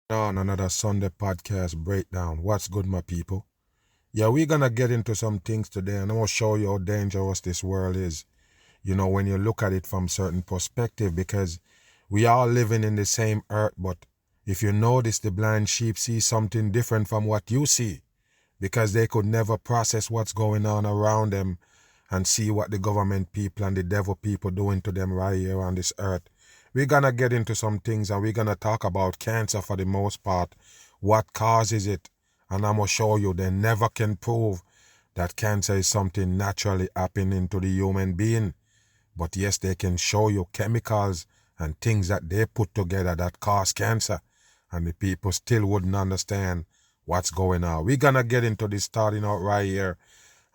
On another Sunday podcast breakdown. What's good, my people? Yeah, we're gonna get into some things today, and I'm gonna show you how dangerous this world is. When you look at it from certain perspective, because we are living in the same earth, but if you notice, the blind sheep see something different from what you see, because they could never process what's going on around them and see what the government people and the devil people doing to them right here on this earth. We're gonna get into some things, and we're gonna talk about cancer for the most part, what causes it, and I'm gonna show you they never can prove that cancer is something naturally happening to the human being. But yes, they can show you chemicals and things that they put together that cause cancer, and the people still wouldn't understand what's going on. We're gonna get into this starting out right here,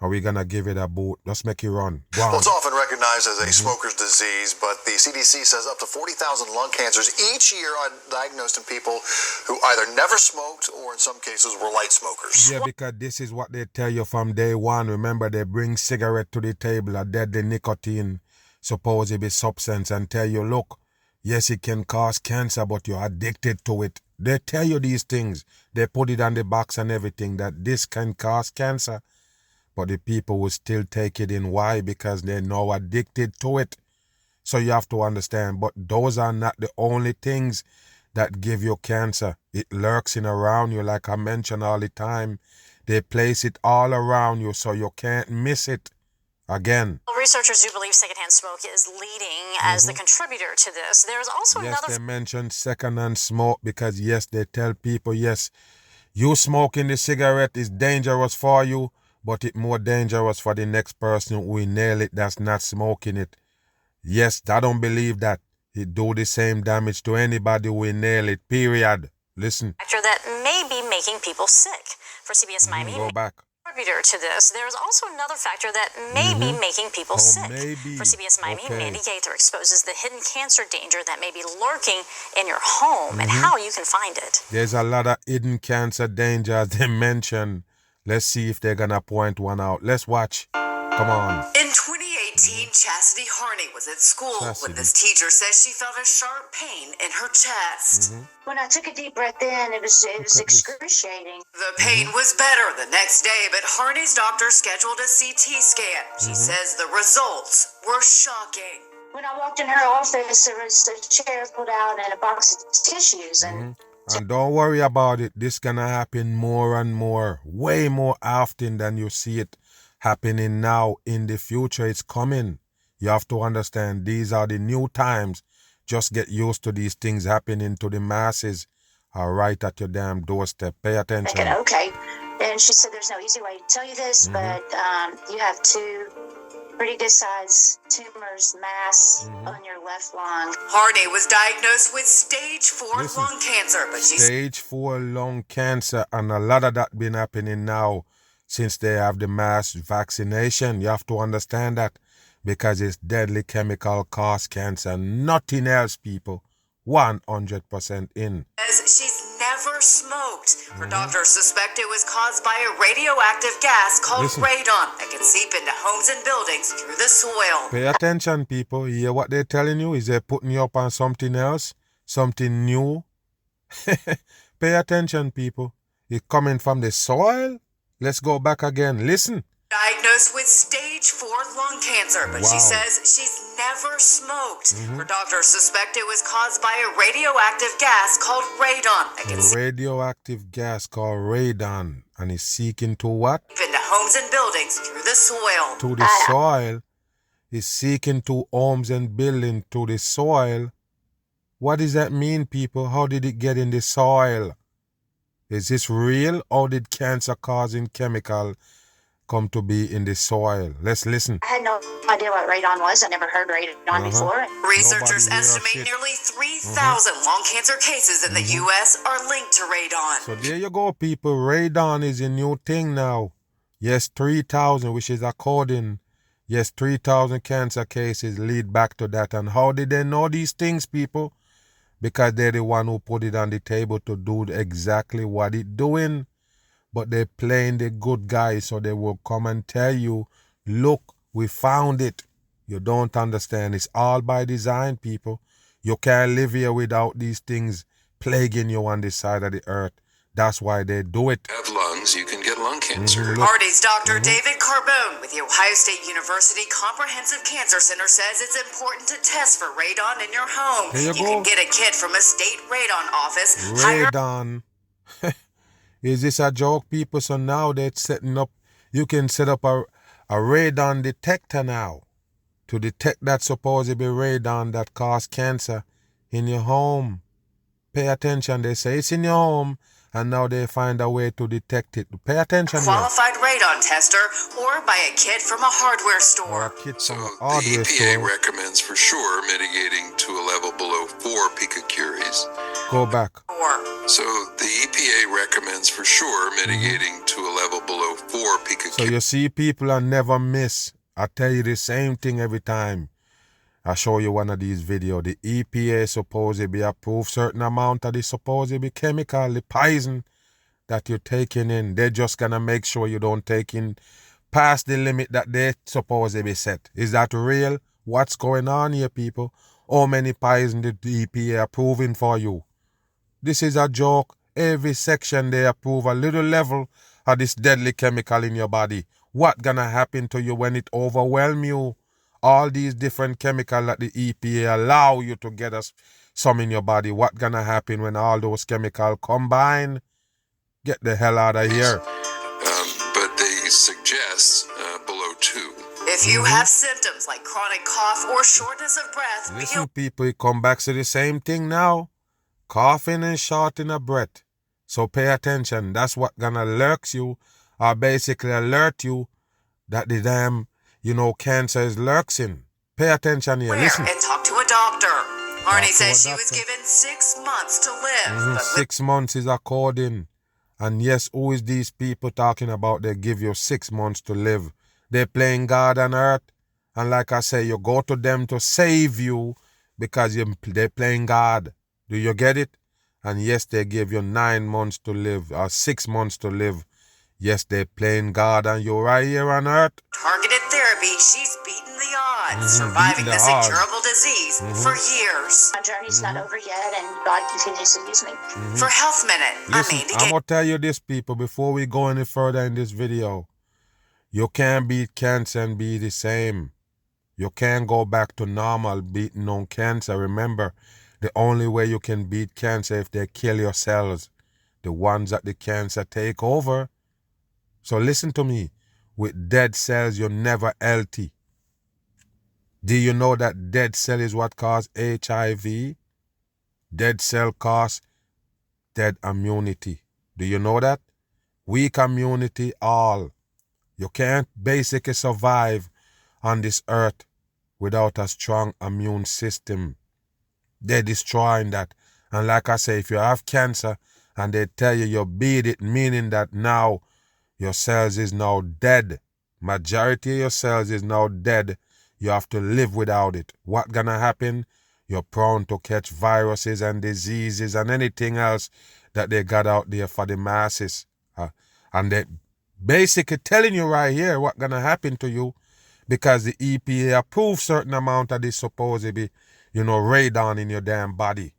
and we're gonna give it a boot. Let's make it run. Go on. Well, it's often recognized as a smoker's disease, but the CDC says up to 40,000 lung cancers each year are diagnosed in people who either never smoked or in some cases were light smokers. Yeah, because this is what they tell you from day one. Remember, they bring cigarette to the table, a deadly nicotine, supposedly substance, and tell you, look, yes, it can cause cancer, but you're addicted to it. They tell you these things. They put it on the box and everything, that this can cause cancer. But the people will still take it in. Why? Because they're now addicted to it. So you have to understand, but those are not the only things that give you cancer. It lurks in around you, like I mention all the time. They place it all around you so you can't miss it. Again. Well, researchers do believe secondhand smoke is leading as the contributor to this. There's also another... Yes, they mention secondhand smoke because, yes, they tell people, yes, you smoking the cigarette is dangerous for you, but it's more dangerous for the next person who inhale it that's not smoking it. Yes, I don't believe that. It do the same damage to anybody who inhale it, period. Listen. Factor that may be making people sick. For CBS Miami, go back. Contributor to this, there's also another factor that may be making people sick. Maybe. For CBS Miami, Mandy Gaither exposes the hidden cancer danger that may be lurking in your home and how you can find it. There's a lot of hidden cancer dangers they mention. Let's see if they're gonna point one out. Let's watch. Come on. In 2018, Chastity Harney was at school when this teacher says she felt a sharp pain in her chest. When I took a deep breath in, it was excruciating. The pain was better the next day, but Harney's doctor scheduled a CT scan. She says the results were shocking. When I walked in her office, there was a chair pulled out and a box of tissues. And don't worry about it. This gonna happen more and more, way more often than you see it happening now. In the future, it's coming. You have to understand, these are the new times. Just get used to these things happening to the masses are right at your damn doorstep. Pay attention. Thinking, okay. And she said there's no easy way to tell you this, but you have two pretty good sized tumors, mass on your left lung. Harney was diagnosed with stage 4 lung cancer, but she's stage 4 lung cancer, and a lot of that been happening now since they have the mass vaccination. You have to understand that, because it's deadly chemical cause cancer, nothing else, people. 100% in. She's never smoked. Her doctors suspect it was caused by a radioactive gas called radon that can seep into homes and buildings through the soil. Pay attention, people. You hear what they're telling you? Is they putting you up on something else? Something new? Pay attention, people. It's coming from the soil? Let's go back again. Listen. Diagnosed with stage 4 lung cancer, but she says she's never smoked. Her doctors suspect it was caused by a radioactive gas called radon that can radioactive gas called radon, and is seeking to what? Into homes and buildings through the soil. To the soil? Is seeking to homes and buildings to the soil? What does that mean, people? How did it get in the soil? Is this real, or did cancer-causing chemical come to be in the soil? Let's listen. I had no idea what radon was. I never heard radon before. Researchers estimate nearly 3,000 lung cancer cases in the U.S. are linked to radon. So there you go, people. Radon is a new thing now. Yes, 3,000, which is according. Yes, 3,000 cancer cases lead back to that. And how did they know these things, people? Because they're the one who put it on the table to do exactly what it's doing. But they're playing the good guys, so they will come and tell you, look, we found it. You don't understand. It's all by design, people. You can't live here without these things plaguing you on this side of the earth. That's why they do it. Have lungs, you can get lung cancer. Party's Dr. David Carbone with the Ohio State University Comprehensive Cancer Center says it's important to test for radon in your home. There you go. Can get a kit from a state radon office. Radon. Is this a joke, people? So now they're setting up, you can set up a radon detector now to detect that supposedly radon that cause cancer in your home. Pay attention. They say it's in your home, and now they find a way to detect it. Pay attention. Qualified radon tester, or buy a kit from a hardware store. So the EPA recommends for sure mitigating to a level below 4 picocuries. Go back. So the EPA recommends for sure mitigating to a level below 4 picocuries. So you see, people are never miss. I tell you the same thing every time I show you one of these videos. The EPA supposedly approve certain amount of the supposedly chemical, the poison that you're taking in. They're just gonna make sure you don't take in past the limit that they supposedly set. Is that real? What's going on here, people? How many poison did the EPA approving for you? This is a joke. Every section they approve a little level of this deadly chemical in your body. What gonna happen to you when it overwhelm you? All these different chemicals that the EPA allow you to get some in your body. What gonna happen when all those chemicals combine? Get the hell out of here. But they suggest below 2. If you have symptoms like chronic cough or shortness of breath, listen, people, it come back to the same thing now. Coughing and shorting of breath. So pay attention. That's what gonna lurks you, or basically alert you that the damn, cancer is lurking. Pay attention here. Listen. And talk to a doctor. Arnie says she was given 6 months to live. 6 months is according. And yes, who is these people talking about they give you 6 months to live? They're playing God on earth. And like I say, you go to them to save you because they're playing God. Do you get it? And yes, they give you 9 months to live or 6 months to live. Yes, they're playing God and you're right here on earth. Targeted therapy, she's beaten the odds, surviving this incurable disease for years. My journey's not over yet, and God continues to use me. For Health Minute, listen, I'm going to tell you this, people, before we go any further in this video. You can't beat cancer and be the same. You can't go back to normal beating on cancer. Remember, the only way you can beat cancer if they kill your cells, the ones that the cancer take over. So listen to me. With dead cells, you're never healthy. Do you know that dead cell is what causes HIV? Dead cell cause dead immunity. Do you know that? Weak immunity, all. You can't basically survive on this earth without a strong immune system. They're destroying that. And like I say, if you have cancer and they tell you beat it, meaning that now your cells is now dead. Majority of your cells is now dead. You have to live without it. What gonna happen? You're prone to catch viruses and diseases and anything else that they got out there for the masses. And they basically telling you right here what gonna happen to you because the EPA approves certain amount of this supposedly, radon in your damn body.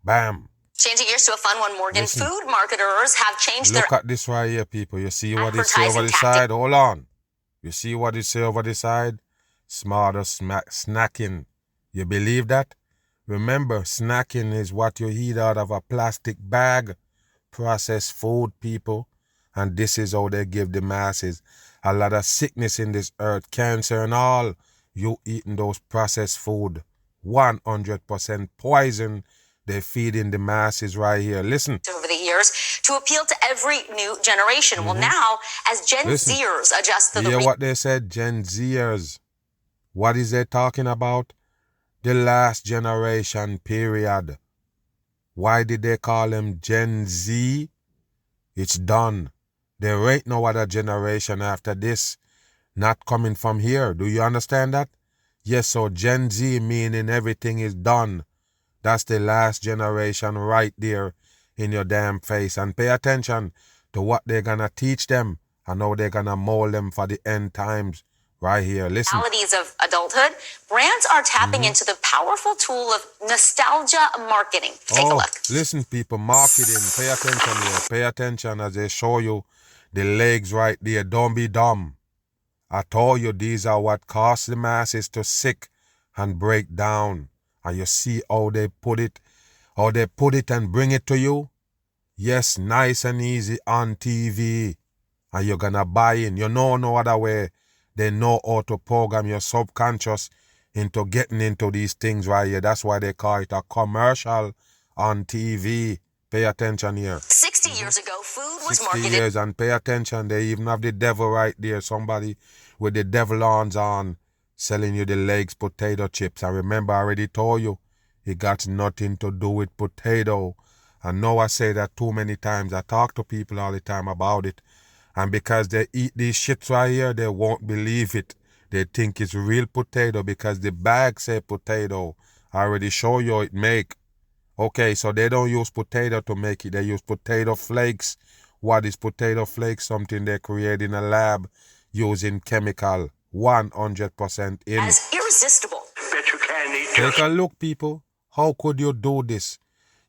Bam. Changing gears to a fun one, Morgan. Listen. Food marketers have changed Look at this right here, people. You see what it say over the advertising side? Hold on. You see what it say over the side? Smarter snacking. You believe that? Remember, snacking is what you eat out of a plastic bag. Processed food, people. And this is how they give the masses a lot of sickness in this earth, cancer and all. You eating those processed food. 100% poison. They're feeding the masses right here. Listen. over the years to appeal to every new generation. Well, now, as Gen Zers adjust to the... hear what they said, Gen Zers. What is they talking about? The last generation period. Why did they call them Gen Z? It's done. There ain't no other generation after this. Not coming from here. Do you understand that? Yes, so Gen Z meaning everything is done. That's the last generation right there in your damn face. And pay attention to what they're gonna teach them and how they're gonna mold them for the end times. Right here, listen. Realities of adulthood, brands are tapping into the powerful tool of nostalgia marketing. Take a look. Listen, people, marketing. Pay attention here. Pay attention as they show you the legs right there. Don't be dumb. I told you these are what cause the masses to sick and break down. And you see how they put it and bring it to you. Yes, nice and easy on TV. And you're gonna buy in. You know no other way. They know how to program your subconscious into getting into these things right here. That's why they call it a commercial on TV. Pay attention here. 60 years ago, food was 60 marketed. years, and pay attention. They even have the devil right there. Somebody with the devil horns on selling you the legs potato chips. And remember, I already told you, it got nothing to do with potato. I know I say that too many times. I talk to people all the time about it. And because they eat these shits right here, they won't believe it. They think it's real potato because the bag say potato. I already show you it make. Okay, so they don't use potato to make it. They use potato flakes. What is potato flakes? Something they create in a lab using chemical. 100% in. As irresistible. Bet you can't eat Take a look, people. How could you do this?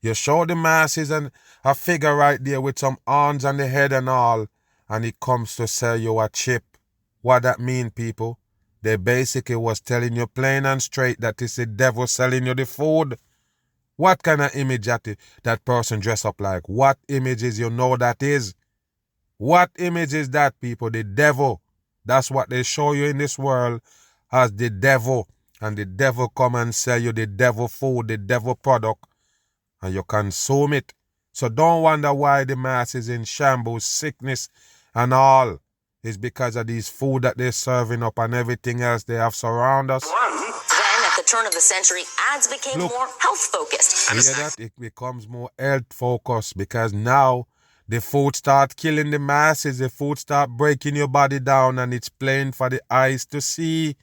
You show the masses and a figure right there with some horns on the head and all, and it comes to sell you a chip. What that mean, people? They basically was telling you plain and straight that it's the devil selling you the food. What kind of image that person dress up like? What images you know that is? What image is that, people? The devil. That's what they show you in this world as the devil. And the devil come and sell you the devil food, the devil product, and you consume it. So don't wonder why the mass is in shambles, sickness and all. It's because of these food that they're serving up and everything else they have surround us. Then, at the turn of the century, ads became more health-focused. Hear that? It becomes more health-focused because now the food start killing the masses. The food start breaking your body down and it's plain for the eyes to see.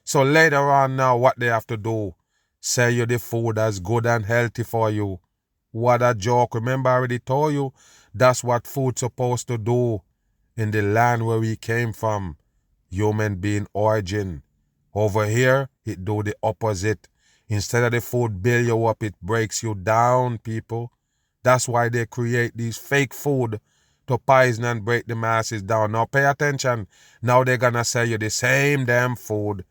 So later on now, what they have to do, sell you the food as good and healthy for you. What a joke. Remember I already told you, that's what food's supposed to do in the land where we came from. Human being origin. Over here, it do the opposite. Instead of the food build you up, it breaks you down, people. That's why they create these fake food to poison and break the masses down. Now pay attention. Now they're gonna sell you the same damn food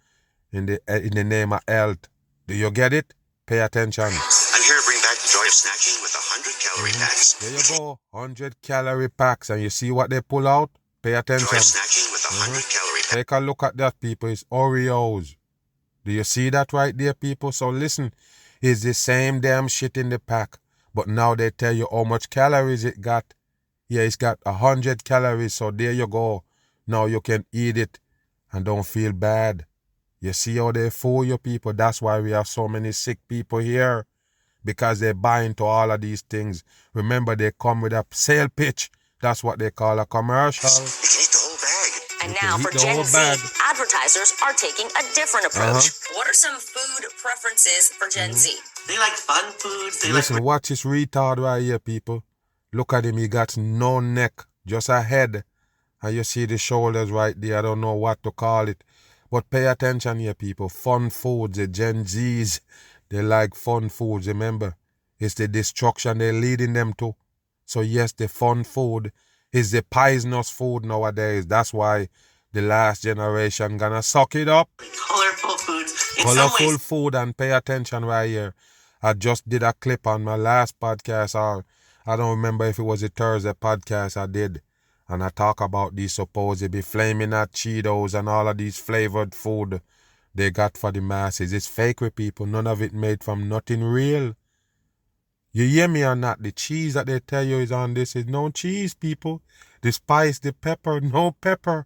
in the name of health. Do you get it? Pay attention. I'm here to bring back the joy of snacking with 100-calorie packs. There you go. 100-calorie packs. And you see what they pull out? Pay attention. Joy of snacking with 100-calorie packs. Take a look at that, people. It's Oreos. Do you see that right there, people? So listen, it's the same damn shit in the pack. But now they tell you how much calories it got. Yeah, it's got 100 calories. So there you go. Now you can eat it and don't feel bad. You see how they fool you, people? That's why we have so many sick people here. Because they buy into all of these things. Remember, they come with a sale pitch. That's what they call a commercial. You can eat the whole bag. And now for Gen Z, advertisers are taking a different approach. What are some food preferences for Gen Z? They like fun foods. Listen, watch this retard right here, people. Look at him. He got no neck, just a head. And you see the shoulders right there. I don't know what to call it. But pay attention here, people. Fun foods, the Gen Zs, they like fun foods. Remember, it's the destruction they're leading them to. So yes, the fun food is the poisonous food nowadays. That's why the last generation gonna suck it up. Colorful foods. Colorful food, and pay attention right here. I just did a clip on my last podcast, or I don't remember if it was a Thursday podcast I did. And I talk about these supposedly flaming hot Cheetos and all of these flavored food they got for the masses. It's fake with people. None of it made from nothing real. You hear me or not? The cheese that they tell you is on this is no cheese, people. The spice, the pepper, no pepper.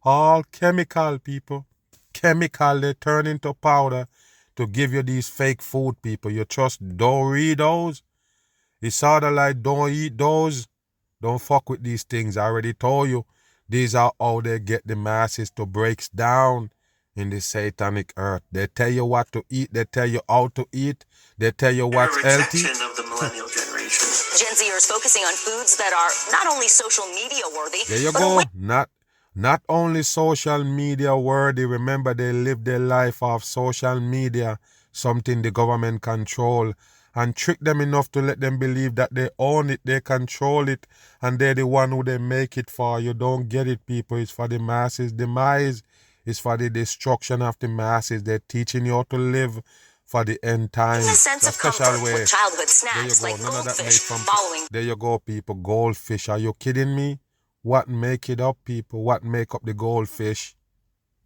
All chemical, people. Chemical they turn into powder to give you these fake food, people. You just don't read those. It's sort of like don't eat those. Don't fuck with these things. I already told you. These are how they get the masses to break down in the satanic earth. They tell you what to eat. They tell you how to eat. They tell you what's healthy. Of the millennial generation. Gen Zers focusing on foods that are not only social media worthy, There you but go. Not Not only social media worthy, remember they live their life off social media, something the government control, and trick them enough to let them believe that they own it, they control it, and they're the one who they make it for. You don't get it, people. It's for the masses' demise. It's for the destruction of the masses. They're teaching you how to live for the end time. In a sense of comfort with childhood snacks like goldfish following. There you go, people. Goldfish. Are you kidding me? What make it up, people? What make up the goldfish?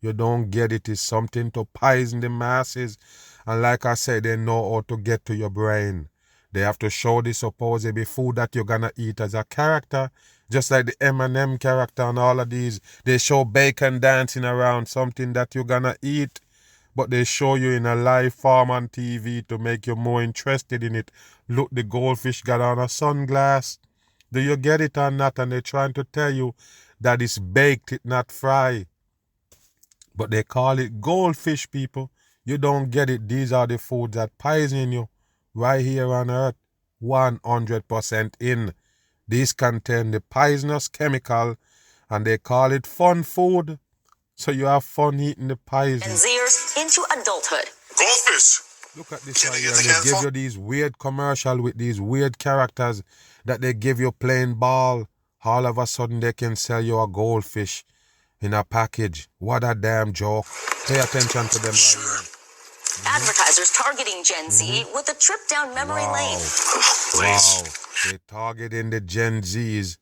You don't get it. It's something to poison the masses. And like I said, they know how to get to your brain. They have to show the supposed food that you're gonna eat as a character. Just like the M&M character and all of these. They show bacon dancing around, something that you're gonna eat. But they show you in a live form on TV to make you more interested in it. Look, the goldfish got on a sunglass. Do you get it or not? And they're trying to tell you that it's baked, it's not fried. But they call it goldfish, people. You don't get it. These are the foods that poison you right here on earth. 100% in. These contain the poisonous chemical and they call it fun food. So you have fun eating the poison. And Zers into adulthood. Goldfish. Look at this right here. And they give you these weird commercial with these weird characters that they give you plain ball. All of a sudden they can sell you a goldfish in a package. What a damn joke. Pay attention to them right here. Advertisers targeting Gen Z with a trip down memory lane. Wow. They targeting the Gen Zs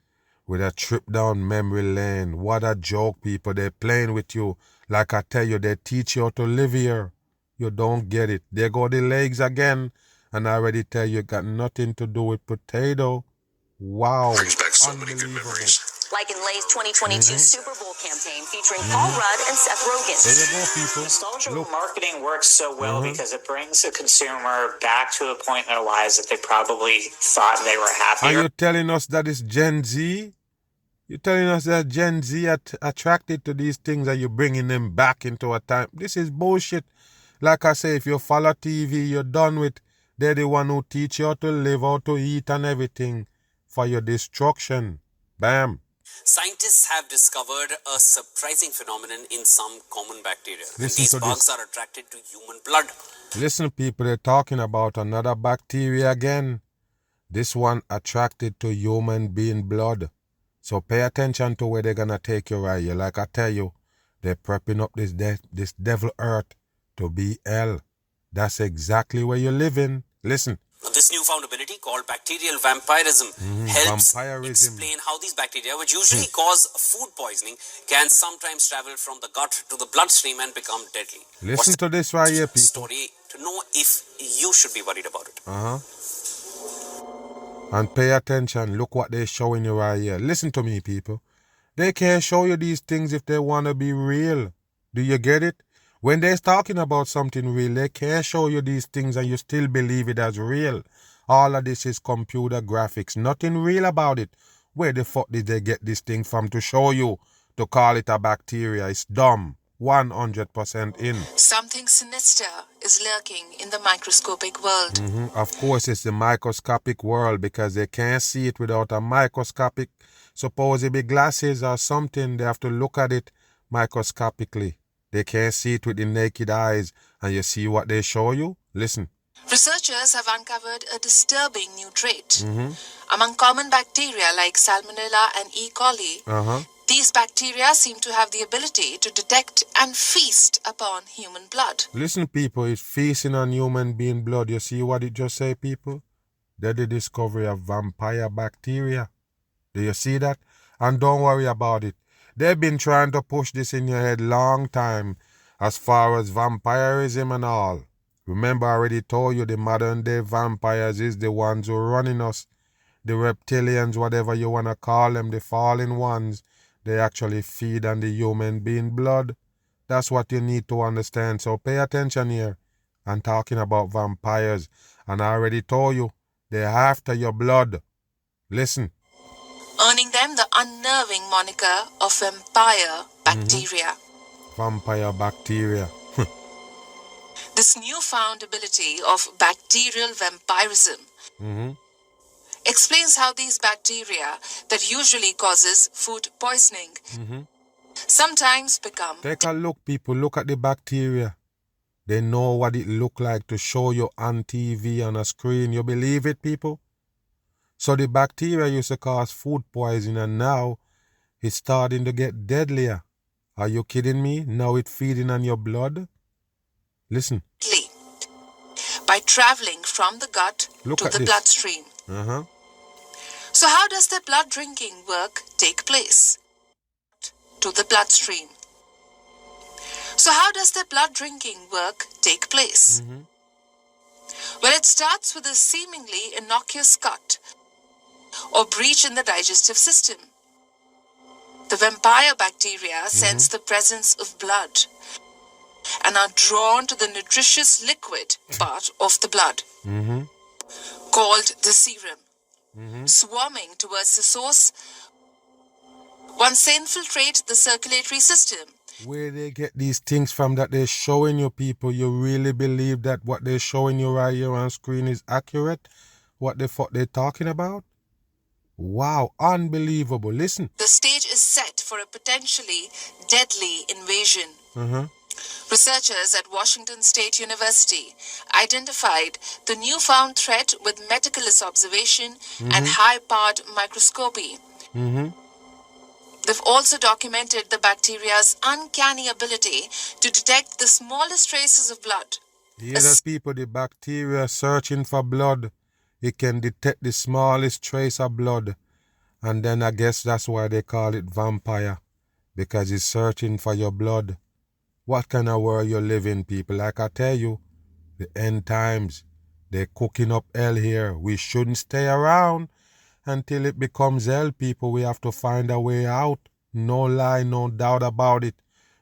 with a trip down memory lane. What a joke, people. They're playing with you. Like I tell you, they teach you how to live here. You don't get it. There go the legs again. And I already tell you, it got nothing to do with potato. Wow. Brings back so many good memories. Like in Lay's 2022 Super Bowl campaign featuring Paul Rudd and Seth Rogen. There you go, people. Nostalgia Look. marketing works so well because it brings the consumer back to a point in their lives that they probably thought they were happier. Are you telling us that it's Gen Z? You're telling us that Gen Z are attracted to these things and you're bringing them back into a time. This is bullshit. Like I say, if you follow TV, you're done with. They're the one who teach you how to live, how to eat and everything for your destruction. Bam. Scientists have discovered a surprising phenomenon in some common bacteria. Listen These to bugs this. are attracted to human blood. Listen, people, they're talking about another bacteria again. This one attracted to human being blood. So pay attention to where they're going to take you right here. Like I tell you, they're prepping up this devil earth to be hell. That's exactly where you're living. Listen. This newfound ability called bacterial vampirism helps explain how these bacteria, which usually cause food poisoning, can sometimes travel from the gut to the bloodstream and become deadly. Listen to this right here, people. Story to know if you should be worried about it. And pay attention. Look what they're showing you right here. Listen to me, people. They can't show you these things if they want to be real. Do you get it? When they're talking about something real, they can't show you these things and you still believe it as real. All of this is computer graphics. Nothing real about it. Where the fuck did they get this thing from to show you? To call it a bacteria. It's dumb. 100% in. Something sinister is lurking in the microscopic world. Of course, it's the microscopic world because they can't see it without a microscopic, supposedly glasses or something. They have to look at it microscopically. They can't see it with the naked eyes. And you see what they show you? Listen. Researchers have uncovered a disturbing new trait. Among common bacteria like Salmonella and E. coli, these bacteria seem to have the ability to detect and feast upon human blood. Listen, people, it's feasting on human being blood. You see what it just say, people? They're the discovery of vampire bacteria. Do you see that? And don't worry about it. They've been trying to push this in your head long time as far as vampirism and all. Remember, I already told you the modern day vampires is the ones who are running us. The reptilians, whatever you want to call them, the fallen ones, they actually feed on the human being blood. That's what you need to understand. So pay attention here. I'm talking about vampires. And I already told you, they're after your blood. Listen. Earning them the unnerving moniker of vampire bacteria. Vampire bacteria. This newfound ability of bacterial vampirism explains how these bacteria that usually causes food poisoning sometimes become... Take a look, people. Look at the bacteria. They know what it look like to show you on TV, on a screen. You believe it, people? So the bacteria used to cause food poisoning, and now it's starting to get deadlier. Are you kidding me? Now it's feeding on your blood? Listen. By traveling from the gut to the bloodstream. So how does the blood drinking work take place? To the bloodstream. So how does the blood drinking work take place? Well, it starts with a seemingly innocuous cut or breach in the digestive system. The vampire bacteria sense the presence of blood and are drawn to the nutritious liquid part of the blood, called the serum, swarming towards the source. Once they infiltrate the circulatory system. Where they get these things from that they're showing you, people? You really believe that what they're showing you right here on screen is accurate? What the fuck they're talking about? Wow, unbelievable. Listen. The stage is set for a potentially deadly invasion. Researchers at Washington State University identified the newfound threat with meticulous observation and high-powered microscopy. They've also documented the bacteria's uncanny ability to detect the smallest traces of blood. Hear that, people? The bacteria searching for blood. It can detect the smallest trace of blood. And then I guess that's why they call it vampire. Because it's searching for your blood. What kind of world you live in, people? Like I tell you, the end times, they're cooking up hell here. We shouldn't stay around until it becomes hell, people. We have to find a way out. No lie, no doubt about it.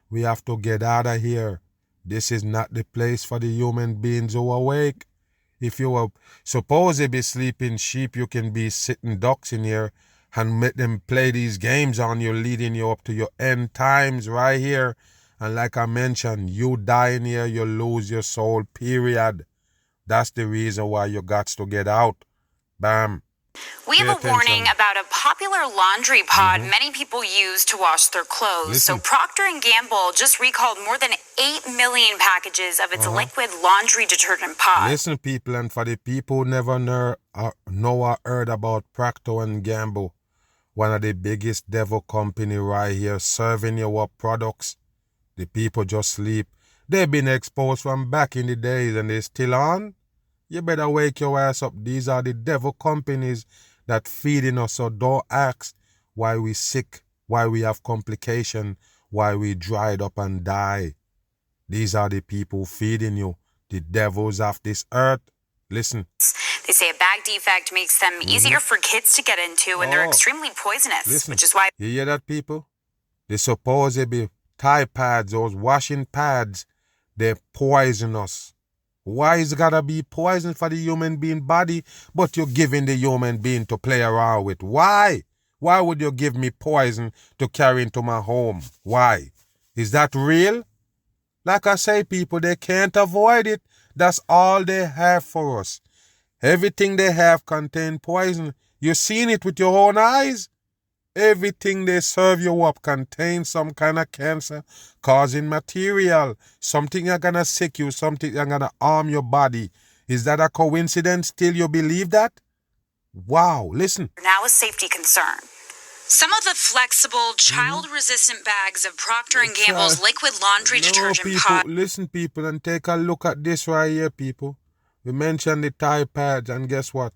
We have to get out of here. This is not the place for the human beings who are awake. If you were supposed to be sleeping sheep, you can be sitting ducks in here and make them play these games on you, leading you up to your end times right here. And like I mentioned, you die in here, you lose your soul, period. That's the reason why you got to get out. Bam. We have a warning about a popular laundry pod many people use to wash their clothes. Listen. So Procter & Gamble just recalled more than 8 million packages of its liquid laundry detergent pod. Listen, people, and for the people who never know or heard about Procter & Gamble, one of the biggest devil company right here serving you up products, the people just sleep. They've been exposed from back in the days and they're still on. You better wake your ass up. These are the devil companies that feeding us. So don't ask why we sick, why we have complication, why we dried up and die. These are the people feeding you, the devils of this earth. Listen. They say a bag defect makes them easier for kids to get into, and they're extremely poisonous, Listen. which is why... You hear that, people? They supposed to be Tide pads, those washing pads, they're poisonous. Why is it gotta be poison for the human being body, but you're giving the human being to play around with? Why? Why would you give me poison to carry into my home? Why? Is that real? Like I say, people, they can't avoid it. That's all they have for us. Everything they have contains poison. You've seen it with your own eyes. Everything they serve you up contains some kind of cancer-causing material. Something that's gonna sick you, something that's gonna harm your body. Is that a coincidence? Still you believe that? Wow, listen. Now a safety concern. Some of the flexible, child-resistant bags of Procter & Gamble's liquid laundry detergent pod... Listen, people, and take a look at this right here, people. We mentioned the Tide pads, and guess what?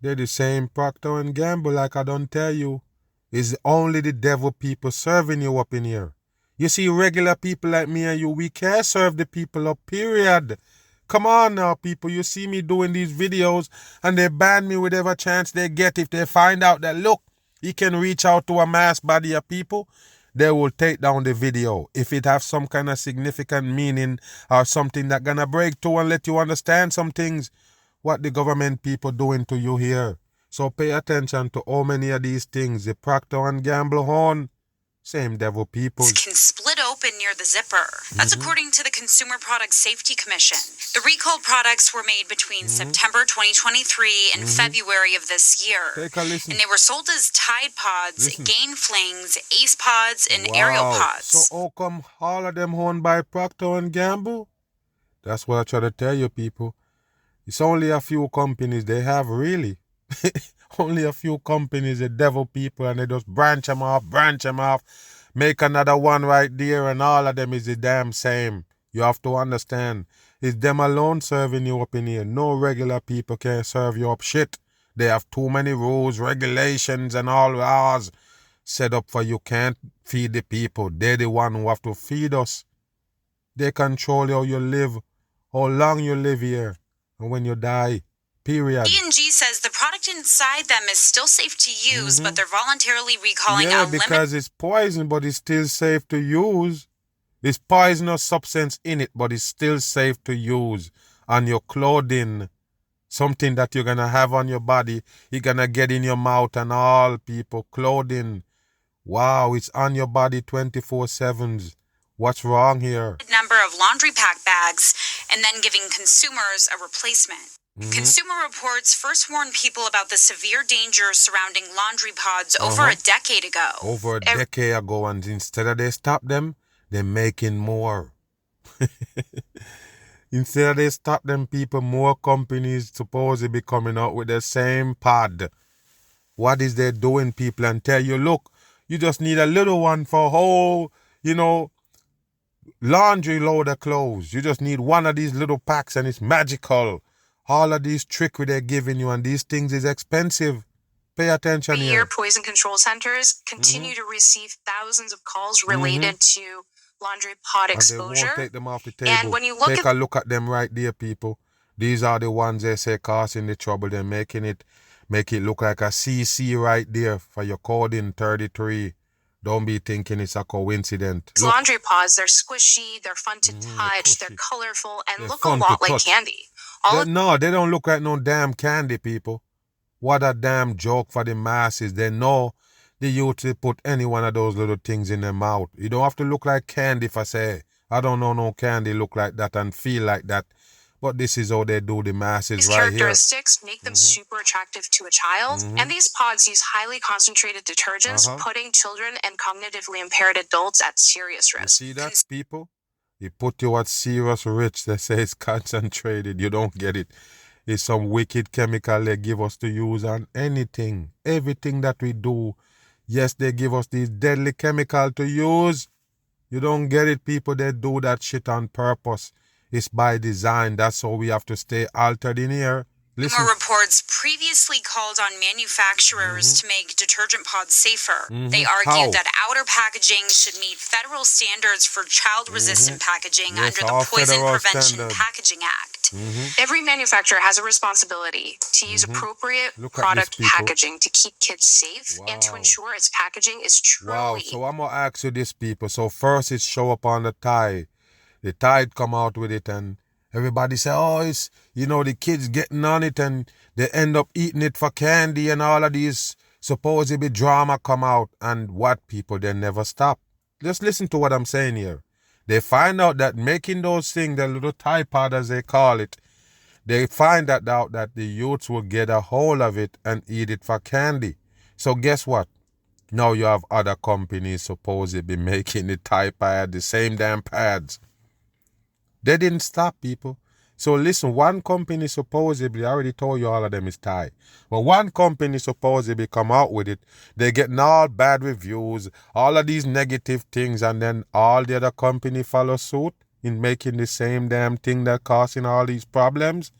They're the same Procter & Gamble, like I don't tell you. It's only the devil people serving you up in here. You see, regular people like me and you, we can't serve the people up, period. Come on now, people. You see me doing these videos and they ban me whatever chance they get. If they find out that, look, he can reach out to a mass body of people, they will take down the video. If it has some kind of significant meaning or something that gonna break through and let you understand some things, what the government people doing to you here. So pay attention to how many of these things the Procter & Gamble horn, same devil people. Can split open open near the zipper. That's according to the Consumer Product Safety Commission. The recalled products were made between September 2023 and February of this year. Take a listen. And they were sold as Tide Pods, Gain Flings, Ace Pods, and Aerial Pods. So how come all of them owned by Procter & Gamble? That's what I try to tell you, people. It's only a few companies they have, really. Only a few companies, the devil people, and they just branch them off, make another one right there, and all of them is the damn same. You have to understand. It's them alone serving you up in here. No regular people can serve you up shit. They have too many rules, regulations, and all laws set up for you can't feed the people. They're the one who have to feed us. They control how you live, how long you live here, and when you die. Period. P&G says the product inside them is still safe to use, but they're voluntarily recalling Yeah, a because it's poison, but it's still safe to use. It's poisonous substance in it, but it's still safe to use on your clothing. Something that you're going to have on your body, you're going to get in your mouth and all, people. Clothing. Wow, it's on your body 24/7. What's wrong here? number of laundry pack bags and then giving consumers a replacement. Consumer Reports first warned people about the severe danger surrounding laundry pods over a decade ago. Over a decade ago, and instead of they stop them, they're making more. Instead of they stop them, people, more companies supposedly be coming out with the same pod. What is they doing, people? And tell you, look, you just need a little one for a whole, laundry load of clothes. You just need one of these little packs and it's magical. All of these trickery they're giving you and these things is expensive. Pay attention here. Year poison control centers continue to receive thousands of calls related to laundry pod exposure. And they won't take them off the table. And when you look take a look at them right there, people. These are the ones they say causing the trouble. They're make it look like a CC right there for your coding 33. Don't be thinking it's a coincidence. Look. Laundry pods, they're squishy, they're fun to touch, they're colorful, and look a lot like candy. No, they don't look like no damn candy, people. What a damn joke for the masses. They know the youth will put any one of those little things in their mouth. You don't have to look like candy if I say, I don't know no candy look like that and feel like that. But this is how they do the masses these right here. These characteristics make them super attractive to a child. And these pods use highly concentrated detergents, putting children and cognitively impaired adults at serious risk. You see that, people? They put you at serious risk. They say it's concentrated. You don't get it. It's some wicked chemical they give us to use on anything. Everything that we do. Yes, they give us these deadly chemical to use. You don't get it, people. They do that shit on purpose. It's by design. That's how we have to stay altered in here. Listen. Consumer Reports previously called on manufacturers to make detergent pods safer. They argued that outer packaging should meet federal standards for child-resistant packaging under the Poison Prevention Packaging Act. Every manufacturer has a responsibility to use appropriate product packaging to keep kids safe and to ensure its packaging is truly... Wow, so I'm going to ask you this, people. So first it show up on the Tide. The Tide come out with it and everybody say, oh, it's, the kids getting on it and they end up eating it for candy and all of these supposedly drama come out. And what, people, they never stop. Just listen to what I'm saying here. They find out that making those things, the little Tide pod as they call it, they find out that the youths will get a hold of it and eat it for candy. So guess what? Now you have other companies supposedly making the Tide pad, the same damn pads. They didn't stop, people. So listen, one company supposedly, I already told you all of them is Tide. But one company supposedly come out with it. They're getting all bad reviews, all of these negative things, and then all the other company follow suit in making the same damn thing that causing all these problems.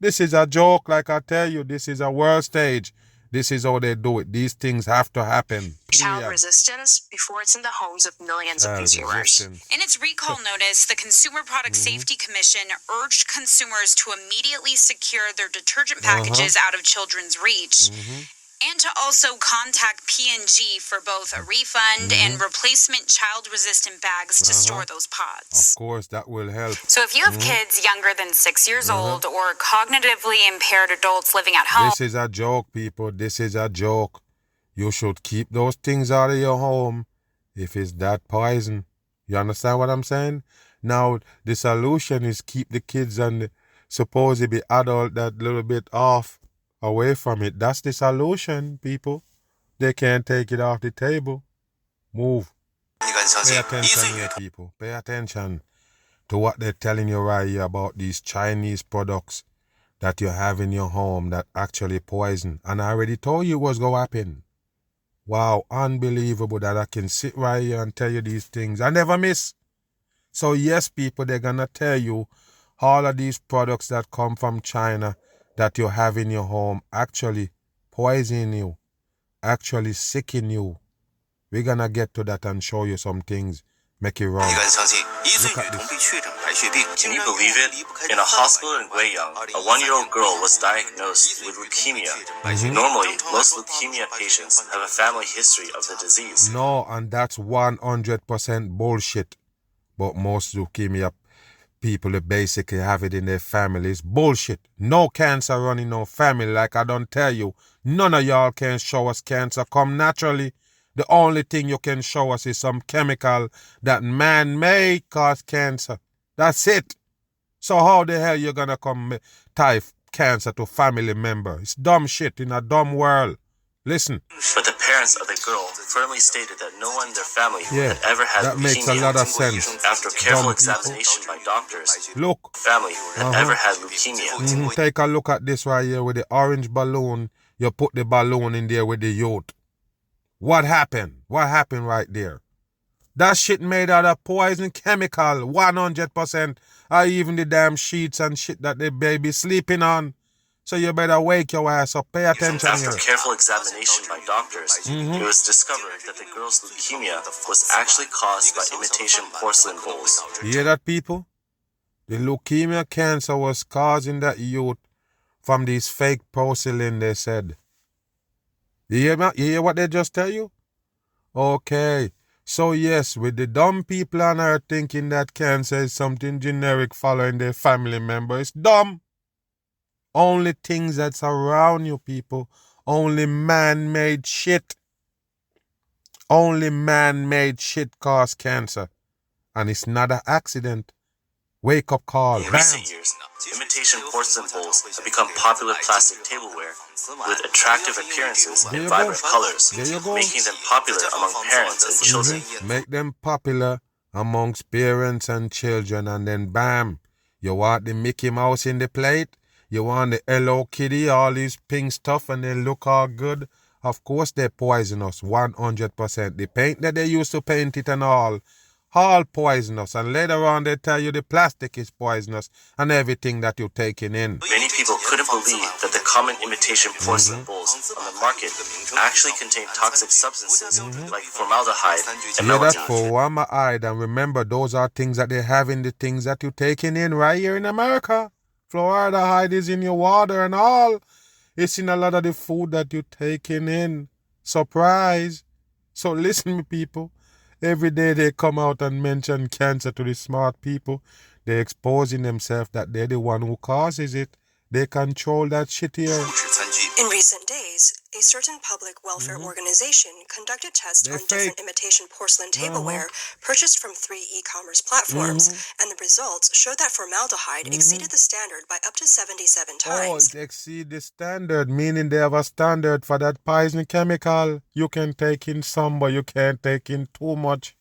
This is a joke, like I tell you. This is a world stage. This is how they do it. These things have to happen. Child resistance before it's in the homes of millions of consumers. In its recall notice, the Consumer Product Safety Commission urged consumers to immediately secure their detergent packages out of children's reach and to also contact P&G for both a refund and replacement child-resistant bags to store those pods. Of course, that will help. So if you have kids younger than 6 years old or cognitively impaired adults living at home... This is a joke, people. This is a joke. You should keep those things out of your home if it's that poison. You understand what I'm saying? Now, the solution is keep the kids and the supposedly adult that little bit off, away from it. That's the solution, people. They can't take it off the table. Move. Pay attention here, people. Pay attention to what they're telling you right here about these Chinese products that you have in your home that actually poison. And I already told you what's going to happen. Wow, unbelievable that I can sit right here and tell you these things. I never miss. So yes, people, they're going to tell you all of these products that come from China that you have in your home actually poison you, actually sicken you. We're going to get to that and show you some things. Make it wrong. Look at this. Can you believe it? In a hospital in Guiyang, a 1-year-old girl was diagnosed with leukemia. Normally, most leukemia patients have a family history of the disease. No, and that's 100% bullshit. But most leukemia people that basically have it in their families. Bullshit. No cancer running no family. Like I don't tell you, none of y'all can show us cancer come naturally. The only thing you can show us is some chemical that man-made cause cancer. That's it. So how the hell you gonna come tie cancer to family member? It's dumb shit in a dumb world. Listen. But the parents of the girl firmly stated that no one in their family had ever had that leukemia. Makes a lot of sense. After careful examination by doctors, look, family had ever had leukemia. Take a look at this right here with the orange balloon. You put the balloon in there with the youth. What happened? What happened right there? That shit made out of poison chemical, 100%. Or even the damn sheets and shit that the baby sleeping on. So you better wake your ass up. Pay attention After here. careful examination by doctors, it was discovered that the girl's leukemia was actually caused by imitation porcelain bowls. You hear that, people? The leukemia cancer was causing that youth from these fake porcelain, they said. You hear what they just tell you? Okay. So yes, with the dumb people on earth thinking that cancer is something generic following their family member, it's dumb. Only things that's around you, people. Only man-made shit. Only man-made shit cause cancer. And it's not an accident. Wake-up call. In recent years, imitation porcelain bowls have become popular plastic tableware with attractive appearances and vibrant colors, making them popular among parents and children. Make them popular amongst parents and children, and then bam, you want the Mickey Mouse in the plate, you want the Hello Kitty, all these pink stuff, and they look all good. Of course they poison us, 100%. The paint that they used to paint it and all poisonous, and later on they tell you the plastic is poisonous and everything that you're taking in. Many people couldn't believe that the common imitation porcelain bowls on the market actually contain toxic substances like formaldehyde and Yeah, that's melamine. formaldehyde, and remember, those are things that they have in the things that you're taking in right here in America. Formaldehyde is in your water and all. It's in a lot of the food that you're taking in. Surprise. So listen, me people. Every day they come out and mention cancer to the smart people. They're exposing themselves that they're the one who causes it. They control that shit here. In recent days, a certain public welfare organization conducted tests on different imitation porcelain tableware purchased from 3 e-commerce platforms, and the results showed that formaldehyde exceeded the standard by up to 77 times. Oh, it exceeds the standard, meaning they have a standard for that poison chemical. You can take in some, but you can't take in too much.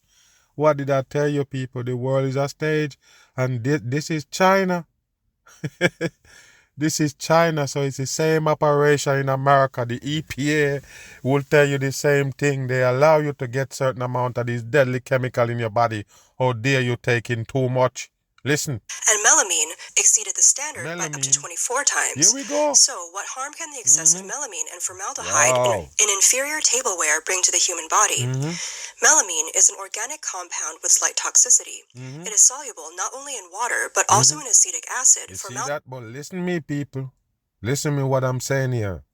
What did I tell you, people? The world is a stage, and this is China. This is China, so it's the same operation in America. The EPA will tell you the same thing. They allow you to get certain amount of this deadly chemical in your body. How dare you take in too much? Listen. And melamine exceeded the standard by up to 24 times. Here we go. So what harm can the excessive melamine and formaldehyde in inferior tableware bring to the human body? Melamine is an organic compound with slight toxicity. It is soluble not only in water, but also in acetic acid. You see that? But listen to me, people. Listen to me what I'm saying here.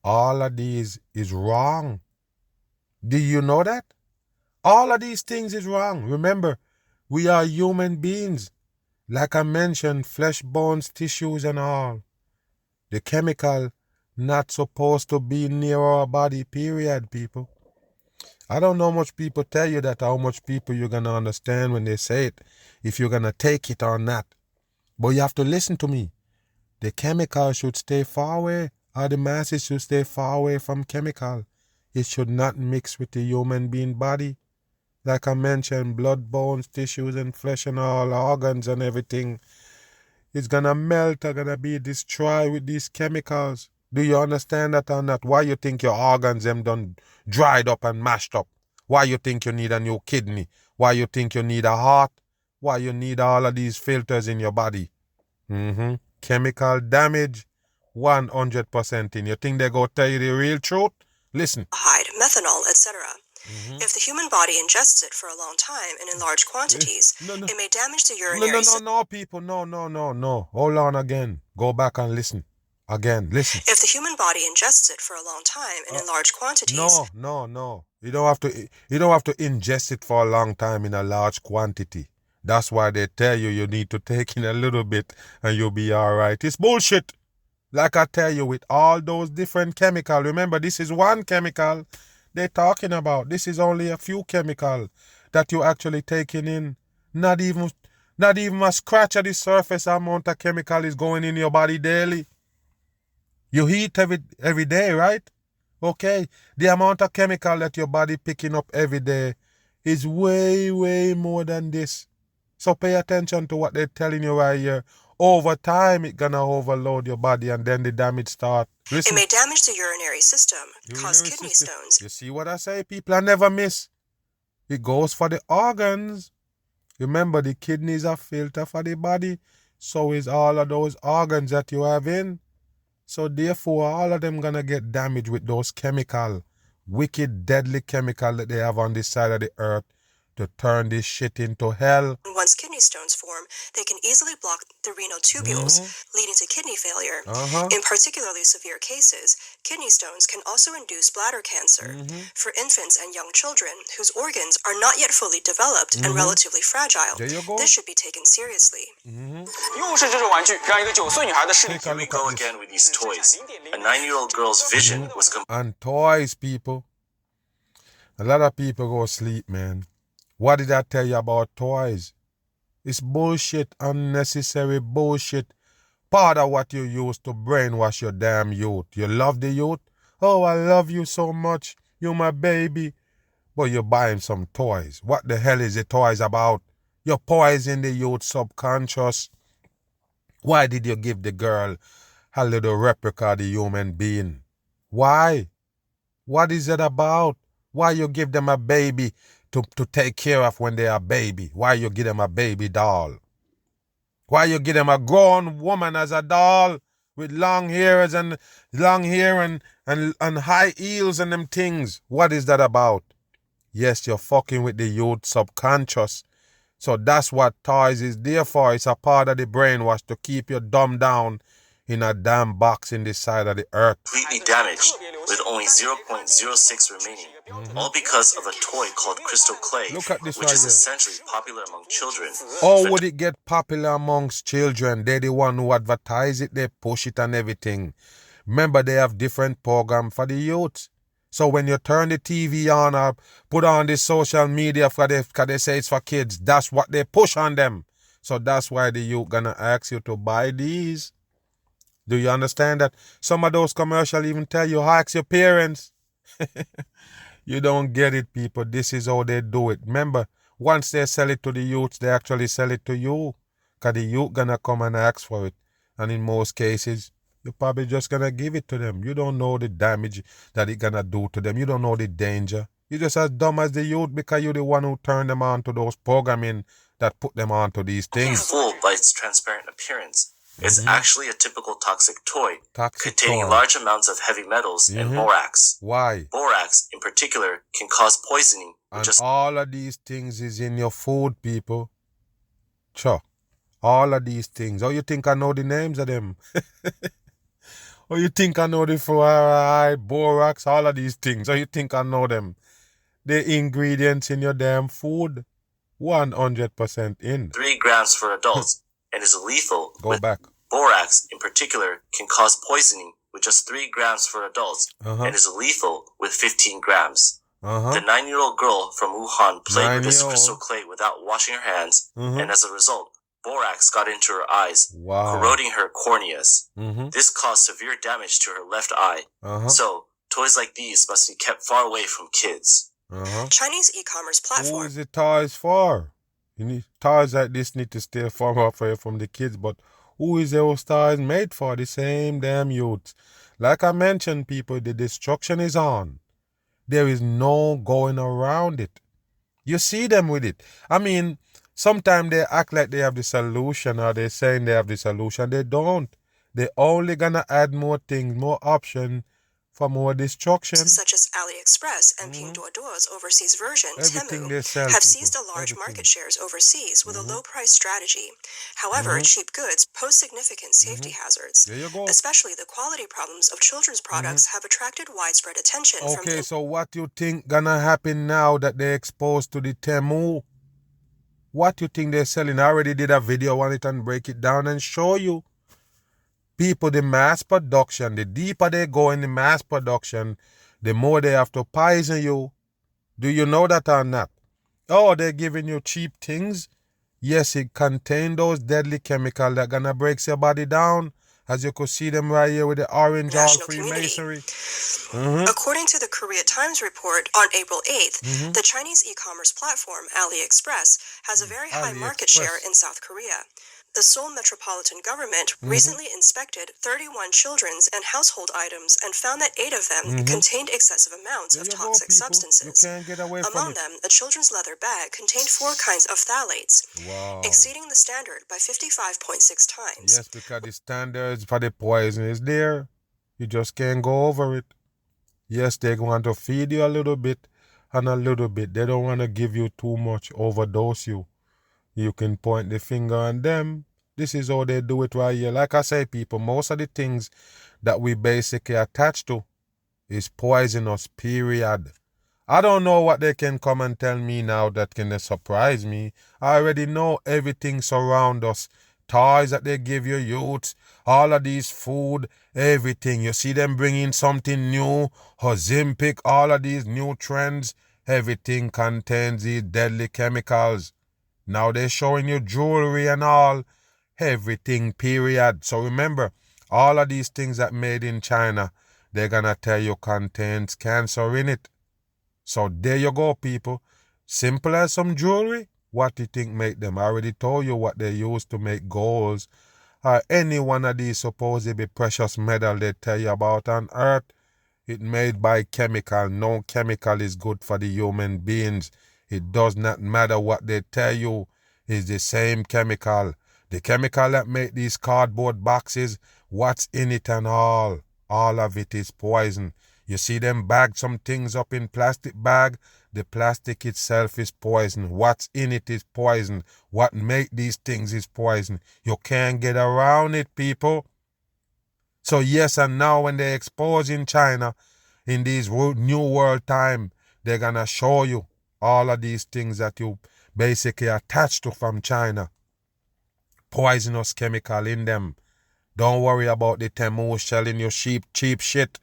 All of these is wrong. Do you know that? All of these things is wrong. Remember, we are human beings. Like I mentioned, flesh, bones, tissues and all. The chemical not supposed to be near our body, period, people. I don't know how much people tell you that, how much people you're going to understand when they say it, if you're going to take it or not. But you have to listen to me. The chemical should stay far away, or the masses should stay far away from chemical. It should not mix with the human being body. Like I mentioned, blood, bones, tissues, and flesh, and all organs and everything. It's gonna melt or gonna be destroyed with these chemicals. Do you understand that or not? Why you think your organs them done dried up and mashed up? Why you think you need a new kidney? Why you think you need a heart? Why you need all of these filters in your body? Chemical damage, 100% in. You think they go tell you the real truth? Listen. Methanol, etc. If the human body ingests it for a long time and in large quantities, it may damage the urinary system. No, people. No. Hold on again. Go back and listen. Again, listen. If the human body ingests it for a long time and in large quantities. No. You don't have to ingest it for a long time in a large quantity. That's why they tell you need to take in a little bit and you'll be all right. It's bullshit. Like I tell you, with all those different chemicals. Remember, this is one chemical they're talking about. This is only a few chemicals that you're actually taking in. Not even a scratch of the surface amount of chemical is going in your body daily. You eat every day, right? Okay. The amount of chemical that your body picking up every day is way, way more than this. So pay attention to what they're telling you right here. Over time, it's gonna overload your body and then the damage starts. It may damage the urinary system, cause kidney stones. You see what I say? People, I never miss. It goes for the organs. Remember, the kidneys are filter for the body. So is all of those organs that you have in. So therefore, all of them gonna get damaged with those chemical, wicked, deadly chemical that they have on this side of the earth to turn this shit into hell. Once kidney stones form, they can easily block the renal tubules, leading to kidney failure. In particularly severe cases, kidney stones can also induce bladder cancer. For infants and young children whose organs are not yet fully developed and relatively fragile, this should be taken seriously. Here we go again with these toys. A 9-year-old girl's vision was and toys, people. A lot of people go sleep, man. What did I tell you about toys? It's bullshit, unnecessary bullshit. Part of what you use to brainwash your damn youth. You love the youth? Oh, I love you so much. You're my baby. But you're buying some toys. What the hell is the toys about? You're poisoning the youth subconscious. Why did you give the girl a little replica of the human being? Why? What is it about? Why you give them a baby to take care of when they are baby? Why you give them a baby doll? Why you give them a grown woman as a doll with long hair and high heels and them things? What is that about? Yes, you're fucking with the youth subconscious. So that's what toys is there for. It's a part of the brainwash to keep you dumbed down in a damn box in this side of the earth. Completely damaged, with only 0.06 remaining. All because of a toy called Crystal Clay, Look at this which right is here. essentially popular among children. How would it get popular amongst children? They're the one who advertise it, they push it and everything. Remember, they have different programs for the youth. So when you turn the TV on or put on the social media because they say it's for kids, that's what they push on them. So that's why the youth gonna ask you to buy these. Do you understand that? Some of those commercials even tell you, ask your parents. You don't get it, people. This is how they do it. Remember, once they sell it to the youths, they actually sell it to you. Because the youth gonna come and ask for it. And in most cases, you're probably just gonna give it to them. You don't know the damage that it's gonna do to them. You don't know the danger. You're just as dumb as the youth because you're the one who turned them on to those programming that put them on to these things. Fooled by its transparent appearance. It's actually a typical toxic toy, containing large amounts of heavy metals and borax. Why? Borax, in particular, can cause poisoning. And all of these things is in your food, people. Sure. All of these things. Oh, you think I know the names of them? Oh, you think I know the fluoride, borax, all of these things? Oh, you think I know them? The ingredients in your damn food. 100% in. 3 grams for adults. And is lethal. Go back. Borax, in particular, can cause poisoning with just 3 grams for adults and is lethal with 15 grams. The 9-year-old girl from Wuhan played with this crystal clay without washing her hands, and as a result, borax got into her eyes, corroding her corneas. This caused severe damage to her left eye. So, toys like these must be kept far away from kids. Chinese e-commerce platform. Who is the toys for? Toys like this need to stay far away from the kids, but who is those toys made for? The same damn youths. Like I mentioned, people, the destruction is on. There is no going around it. You see them with it. I mean, sometimes they act like they have the solution, or they're saying they have the solution. They don't. They're only gonna add more things, more options for more destruction. Such as AliExpress and Pinduoduo's overseas version, Temu, have seized a large market shares overseas with a low-price strategy. However, cheap goods pose significant safety hazards. There you go. Especially the quality problems of children's products have attracted widespread attention from Okay, so what you think gonna happen now that they're exposed to the Temu? What you think they're selling? I already did a video on it and break it down and show you. People, the mass production, the deeper they go in the mass production, the more they have to poison you. Do you know that or not? Oh, they're giving you cheap things. Yes, it contains those deadly chemicals that gonna break your body down. As you could see them right here with the orange all Freemasonry. According to the Korea Times report on April 8th, the Chinese e-commerce platform AliExpress has a very high market share in South Korea. The Seoul Metropolitan Government recently inspected 31 children's and household items and found that 8 of them contained excessive amounts of toxic substances. You can't get away from Among them, a children's leather bag contained 4 kinds of phthalates, exceeding the standard by 55.6 times. Yes, because the standards for the poison is there. You just can't go over it. Yes, they want to feed you a little bit and a little bit. They don't want to give you too much, overdose you. You can point the finger on them. This is how they do it right here. Like I say, people, most of the things that we basically attach to is poisonous, period. I don't know what they can come and tell me now that can surprise me. I already know everything surround us. Toys that they give you youths, all of these food, everything. You see them bringing something new, Ozempic, all of these new trends. Everything contains these deadly chemicals. Now they're showing you jewelry and all. Everything, period. So remember, all of these things that made in China, they're gonna tell you contains cancer in it. So there you go, people. Simple as some jewelry. What do you think make them? I already told you what they use to make golds. Or any one of these supposedly precious metal they tell you about on earth. It made by chemical. No chemical is good for the human beings. It does not matter what they tell you. It's the same chemical. The chemical that make these cardboard boxes, what's in it and all of it is poison. You see them bag some things up in plastic bag. The plastic itself is poison. What's in it is poison. What make these things is poison. You can't get around it, people. So yes, and now when they expose in China, in these new world time, they're gonna show you all of these things that you basically attach to from China. Poisonous chemical in them. Don't worry about the Temu selling you cheap shit.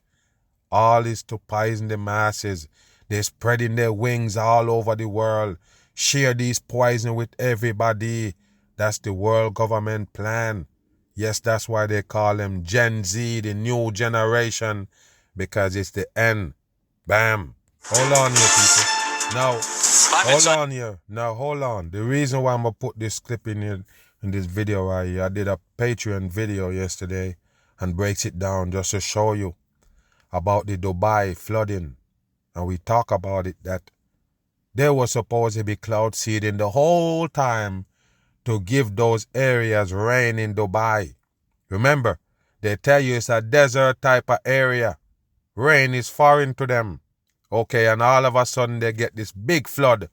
All is to poison the masses. They're spreading their wings all over the world. Share these poison with everybody. That's the world government plan. Yes, that's why they call them Gen Z, the new generation, because it's the end. Bam. Hold on here, people. Now, hold on here. Now, hold on. The reason why I'm going to put this clip in here, in this video right here, I did a Patreon video yesterday and breaks it down just to show you about the Dubai flooding. And we talk about it that there was supposed to be cloud seeding the whole time to give those areas rain in Dubai. Remember, they tell you it's a desert type of area. Rain is foreign to them. Okay, and all of a sudden they get this big flood.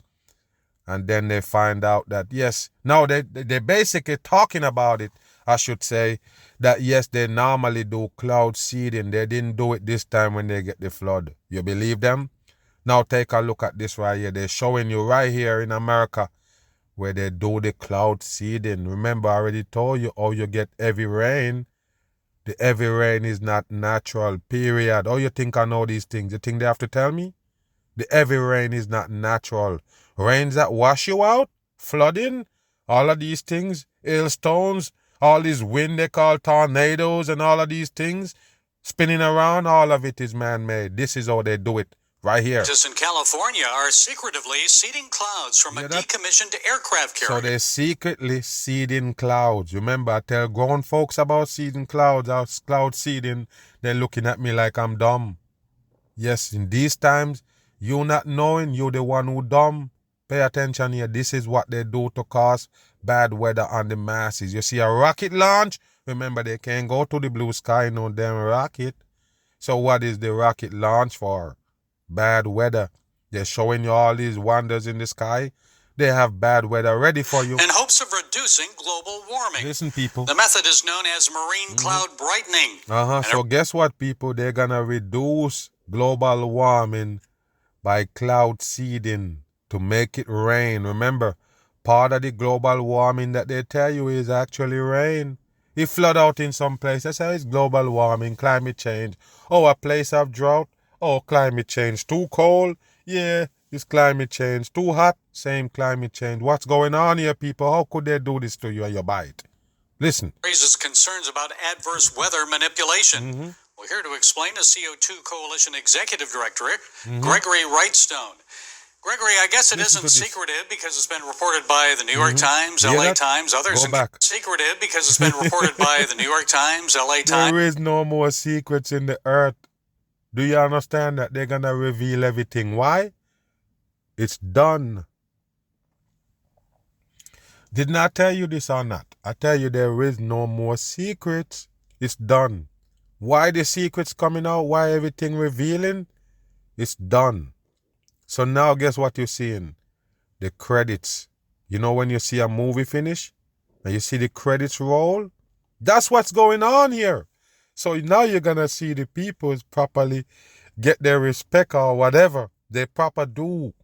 And then they find out that, yes, now they're basically talking about it, I should say, that yes, they normally do cloud seeding. They didn't do it this time when they get the flood. You believe them? Now take a look at this right here. They're showing you right here in America where they do the cloud seeding. Remember, I already told you how you get heavy rain. The heavy rain is not natural, period. Oh, you think I know these things? You think they have to tell me? The heavy rain is not natural. Rains that wash you out, flooding, all of these things, hailstones, all this wind they call tornadoes and all of these things, spinning around, all of it is man-made. This is how they do it. Right here. Scientists in California are secretively seeding clouds from a decommissioned aircraft carrier. So they're secretly seeding clouds. Remember, I tell grown folks about seeding clouds, how cloud seeding, they're looking at me like I'm dumb. Yes, in these times, you not knowing, you the one who dumb. Pay attention here. This is what they do to cause bad weather on the masses. You see a rocket launch? Remember, they can't go to the blue sky, no damn rocket. So what is the rocket launch for? Bad weather. They're showing you all these wonders in the sky. They have bad weather ready for you. In hopes of reducing global warming. Listen, people. The method is known as marine cloud brightening. So guess what, people? They're going to reduce global warming by cloud seeding to make it rain. Remember, part of the global warming that they tell you is actually rain. It flood out in some places. It's global warming, climate change. Oh, a place of drought. Oh, climate change. Too cold? Yeah, it's climate change. Too hot? Same climate change. What's going on here, people? How could they do this to you and you buy it? Listen. Raises concerns about adverse weather manipulation. Well, here to explain is CO2 Coalition Executive Director Gregory Wrightstone. Gregory, I guess it isn't secretive because it's been reported by the New York Times, LA Times, others. Go back. Secretive because it's been reported by the New York Times, LA Times. There is no more secrets in the earth. Do you understand that they're going to reveal everything? Why? It's done. Didn't I tell you this or not? I tell you there is no more secrets. It's done. Why the secrets coming out? Why everything revealing? It's done. So now guess what you're seeing? The credits. You know when you see a movie finish and you see the credits roll? That's what's going on here. So now you're going to see the people properly get their respect or whatever they proper do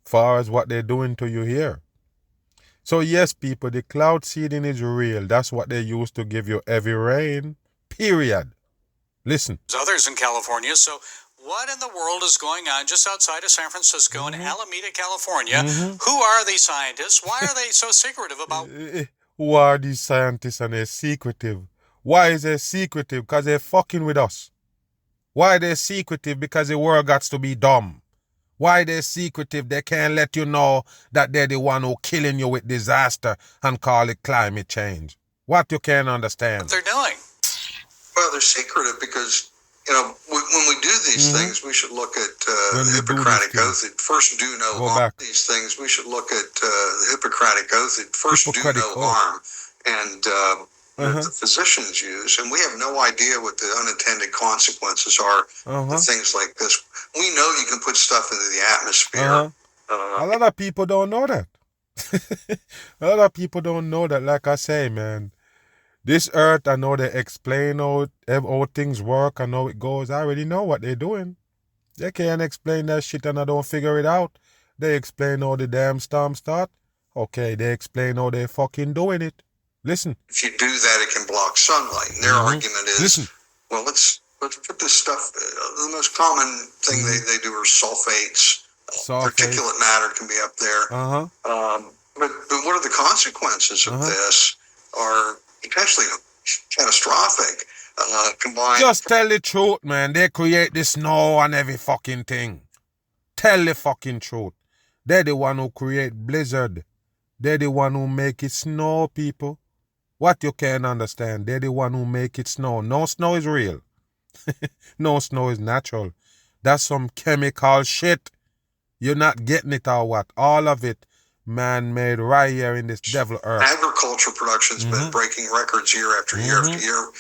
far as what they're doing to you here. So yes, people, the cloud seeding is real. That's what they use to give you heavy rain. Period. Listen. There's others in California. So what in the world is going on just outside of San Francisco in Alameda, California? Who are these scientists? Why are they so secretive about... Who are these scientists and they're secretive? Why is they secretive? Because they're fucking with us. Why are they secretive? Because the world got to be dumb. Why they're secretive? They can't let you know that they're the one who killing you with disaster and call it climate change. What you can't understand? What they're doing. Well, they're secretive because, you know, when we do these things, we should look at the Hippocratic Oath. First, do no harm. These things, we should look at the Hippocratic Oath. First, do no harm. And the physicians use, and we have no idea what the unintended consequences are of things like this. We know you can put stuff into the atmosphere. A lot of people don't know that. A lot of people don't know that. Like I say, man, this earth, I know they explain how things work and how it goes. I already know what they're doing. They can't explain that shit and I don't figure it out. They explain how the damn storm start. Okay, they explain how they fucking doing it. Listen. If you do that, it can block sunlight. And their argument is, well, let's put this stuff. The most common thing they do are sulfates. Particulate matter can be up there. But what are the consequences of this? Are potentially catastrophic. Combined. Just tell the truth, man. They create the snow and every fucking thing. Tell the fucking truth. They're the one who create blizzard. They're the one who make it snow, people. What you can't understand, they're the one who make it snow. No snow is real. No snow is natural. That's some chemical shit. You're not getting it or what? All of it man-made right here in this devil earth. Agriculture production's been breaking records year after year after year.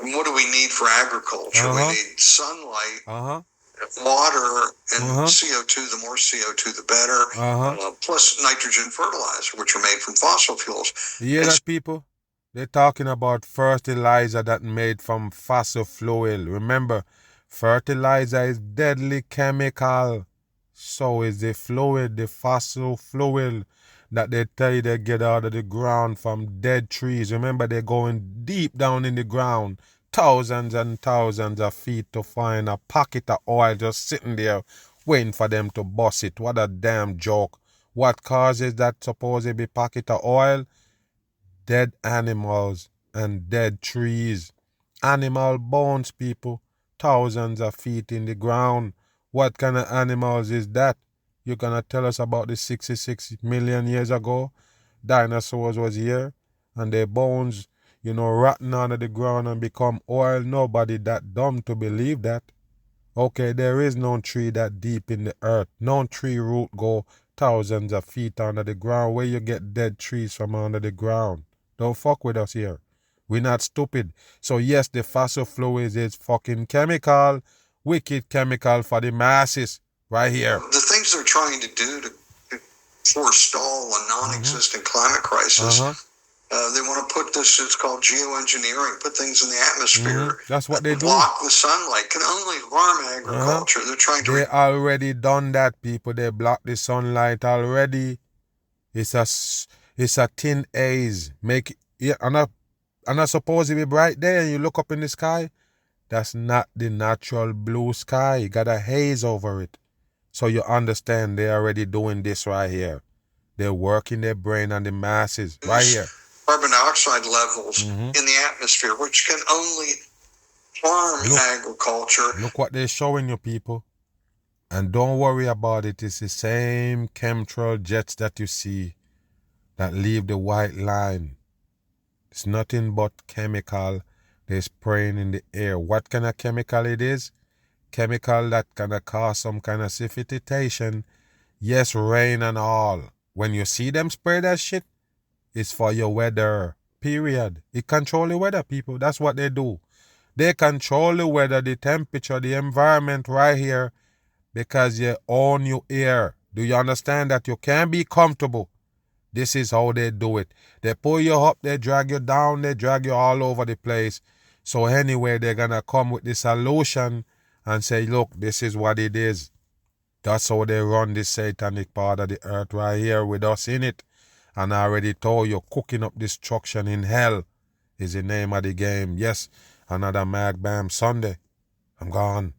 And what do we need for agriculture? We need sunlight, water, and CO2. The more CO2, the better. Plus nitrogen fertilizer, which are made from fossil fuels. You hear that, people? They're talking about fertilizer that made from fossil fuel. Remember, fertilizer is deadly chemical. So is the fluid, the fossil fuel that they tell you they get out of the ground from dead trees. Remember, they're going deep down in the ground, thousands and thousands of feet to find a pocket of oil just sitting there waiting for them to bust it. What a damn joke. What causes that supposedly packet of oil? Dead animals and dead trees. Animal bones, people. Thousands of feet in the ground. What kind of animals is that? You're gonna tell us about the 66 million years ago? Dinosaurs was here and their bones, rotten under the ground and become oil. Nobody that dumb to believe that. Okay, there is no tree that deep in the earth. No tree root go thousands of feet under the ground. Where you get dead trees from under the ground? Don't fuck with us here. We're not stupid. So yes, the fossil fluids is fucking chemical. Wicked chemical for the masses. Right here. The things they're trying to do to forestall a non-existent climate crisis, they want to put this, it's called geoengineering, put things in the atmosphere. That's what they do. Block the sunlight, can only harm agriculture. They're trying to... They already done that, people. They block the sunlight already. It's a thin haze. And I suppose it be bright there and you look up in the sky. That's not the natural blue sky. You got a haze over it. So you understand they're already doing this right here. They're working their brain on the masses right here. Carbon dioxide levels in the atmosphere, which can only harm agriculture. Look what they're showing you, people. And don't worry about it. It's the same chemtrail jets that you see that leave the white line. It's nothing but chemical they're spraying in the air. What kind of chemical it is? Chemical that gonna cause some kind of precipitation. Yes, rain and all. When you see them spray that shit, it's for your weather. Period. It control the weather, people. That's what they do. They control the weather, the temperature, the environment right here because you own your air. Do you understand that you can't be comfortable? This is how they do it. They pull you up, they drag you down, they drag you all over the place. So anyway, they're gonna come with the solution and say, look, this is what it is. That's how they run this satanic part of the earth right here with us in it. And I already told you, cooking up destruction in hell is the name of the game. Yes, another Mag Bam Sunday. I'm gone.